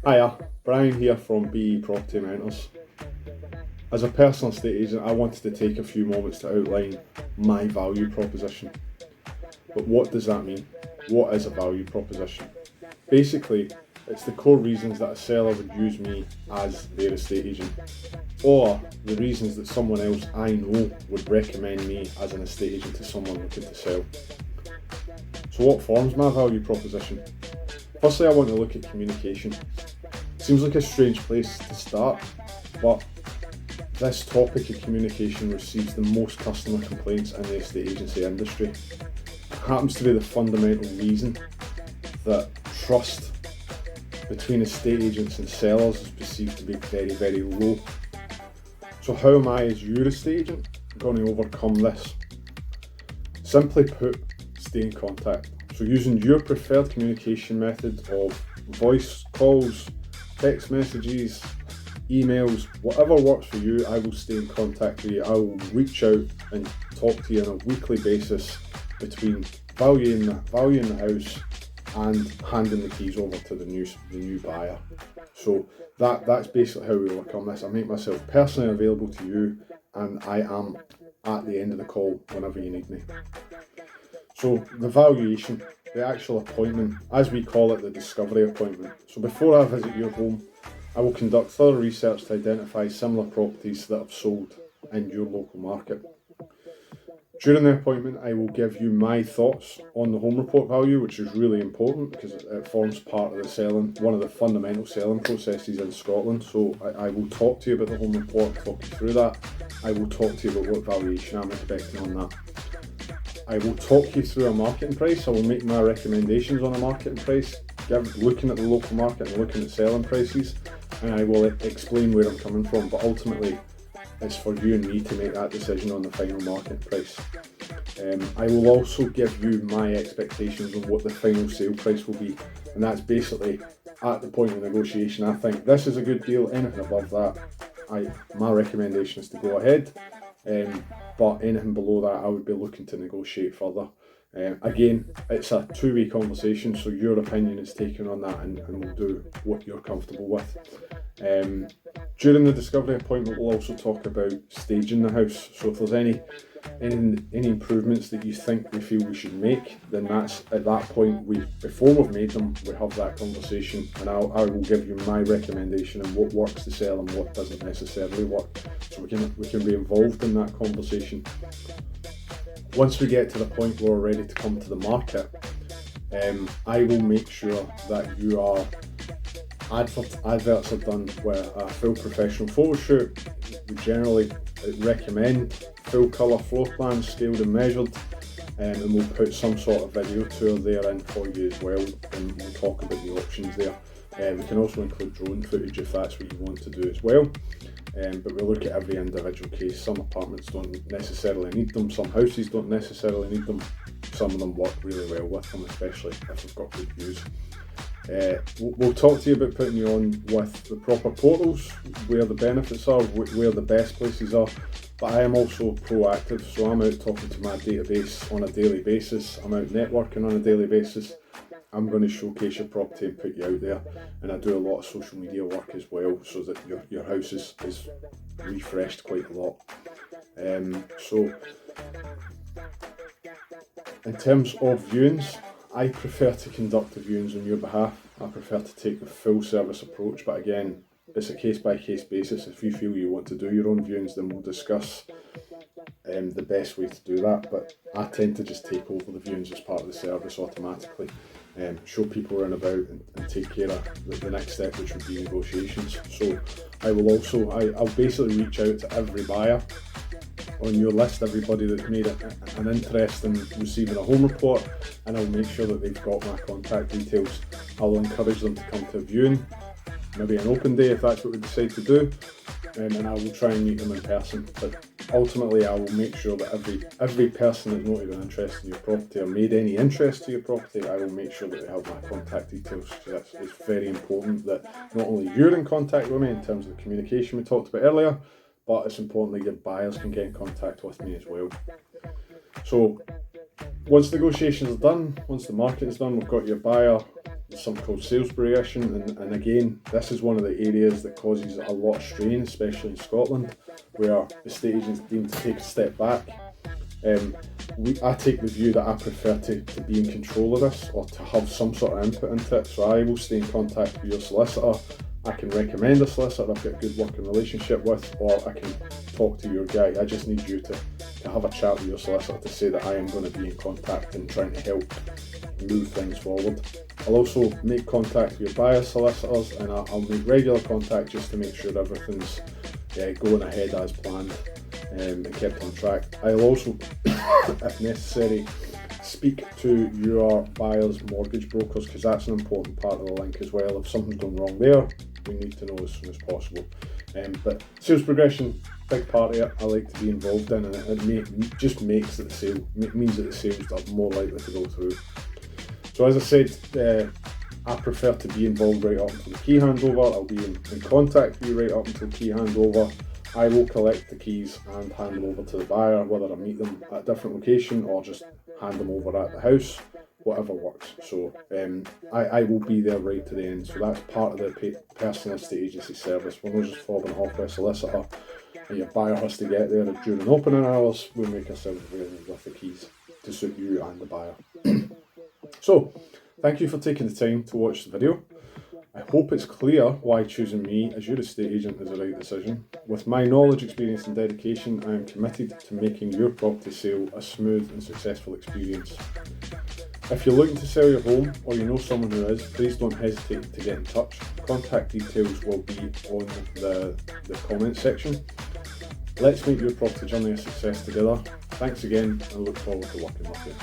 Hiya, Brian here from BE Property Mentors. As a personal estate agent, I wanted to take a few moments to outline my value proposition. But what does that mean? What is a value proposition? Basically, it's the core reasons that a seller would use me as their estate agent, or the reasons that someone else I know would recommend me as an estate agent to someone looking to sell. So what forms my value proposition? Firstly, I want to look at communication. Seems like a strange place to start, but this topic of communication receives the most customer complaints in the estate agency industry. It happens to be the fundamental reason that trust between estate agents and sellers is perceived to be very, very low. So how am I, as your estate agent, going to overcome this? Simply put, stay in contact. So using your preferred communication method of voice calls, text messages, emails, whatever works for you, I will stay in contact with you. I will reach out and talk to you on a weekly basis between valuing the house and handing the keys over to the new buyer. So that's basically how we overcome this. I make myself personally available to you, and I am at the end of the call whenever you need me. So the valuation, the actual appointment, as we call it, the discovery appointment. So before I visit your home, I will conduct thorough research to identify similar properties that have sold in your local market. During the appointment, I will give you my thoughts on the home report value, which is really important because it forms part of the selling, one of the fundamental selling processes in Scotland. So I will talk to you about the home report, talk you through that. I will talk to you about what valuation I'm expecting on that. I will talk you through a marketing price. I will make my recommendations on a marketing price, looking at the local market and looking at selling prices, and I will explain where I'm coming from. But ultimately, it's for you and me to make that decision on the final market price. I will also give you my expectations on what the final sale price will be, and that's basically at the point of negotiation. I think this is a good deal. Anything above that, my recommendation is to go ahead. But anything below that, I would be looking to negotiate further. Again, it's a two-way conversation, so your opinion is taken on that, and we'll do what you're comfortable with. During the discovery appointment, we'll also talk about staging the house. So if there's any improvements that you think we feel we should make, then that's at that point, before we've made them, we have that conversation, and I will give you my recommendation on what works to sell and what doesn't necessarily work, so we can be involved in that conversation. Once we get to the point where we're ready to come to the market, I will make sure that you are adverts are done with a full professional photo shoot. We generally recommend full colour floor plans, scaled and measured, and we'll put some sort of video tour there in for you as well, and we'll talk about the options there. We can also include drone footage if that's what you want to do as well. But we look at every individual case. Some apartments don't necessarily need them, some houses don't necessarily need them, some of them work really well with them, especially if they've got good views. We'll talk to you about putting you on with the proper portals, where the benefits are, where the best places are, but I am also proactive, so I'm out talking to my database on a daily basis, I'm out networking on a daily basis. I'm going to showcase your property and put you out there, and I do a lot of social media work as well, so that your house is refreshed quite a lot. So in terms of viewings, I prefer to conduct the viewings on your behalf. I prefer to take the full service approach, but again, it's a case by case basis. If you feel you want to do your own viewings, then we'll discuss the best way to do that, but I tend to just take over the viewings as part of the service automatically, show people around about and take care of the next step, which would be negotiations. So I'll basically reach out to every buyer on your list, everybody that's made an interest in receiving a home report, and I'll make sure that they've got my contact details. I'll encourage them to come to a viewing, maybe an open day if that's what we decide to do, and I will try and meet them in person. But ultimately, I will make sure that every person that's noted an interest in your property or made any interest to your property, I will make sure that they have my contact details. So it's very important that not only you're in contact with me in terms of the communication we talked about earlier, but it's important that your buyers can get in contact with me as well. So Once negotiations are done, once the market is done, we've got your buyer. There's something called sales progression, and again, this is one of the areas that causes a lot of strain, especially in Scotland, where estate agents deem to take a step back. I take the view that I prefer to be in control of this, or to have some sort of input into it. So I will stay in contact with your solicitor. I can recommend a solicitor I've got a good working relationship with, or I can talk to your guy. I just need you to have a chat with your solicitor to say that I am going to be in contact and trying to help move things forward. I'll also make contact with your buyer solicitors, and I'll make regular contact just to make sure everything's going ahead as planned and kept on track. I'll also, if necessary, speak to your buyer's mortgage brokers, because that's an important part of the link as well. If something's gone wrong there, we need to know as soon as possible. But sales progression, big part of it, I like to be involved in, and it just means that the sales are more likely to go through. So as I said, I prefer to be involved right up until the key handover. I'll be in contact with you right up until key handover. I will collect the keys and hand them over to the buyer, whether I meet them at a different location or just hand them over at the house, whatever works. So I will be there right to the end. So that's part of the personal estate agency service. We're not just fobbing off with a solicitor and your buyer has to get there during opening hours. We'll make ourselves available with the keys to suit you and the buyer. So thank you for taking the time to watch the video. I hope it's clear why choosing me as your estate agent is the right decision. With my knowledge, experience and dedication, I am committed to making your property sale a smooth and successful experience. If you're looking to sell your home, or you know someone who is, please don't hesitate to get in touch. Contact details will be on the comment section. Let's make your property journey a success together. Thanks again, and look forward to working with you.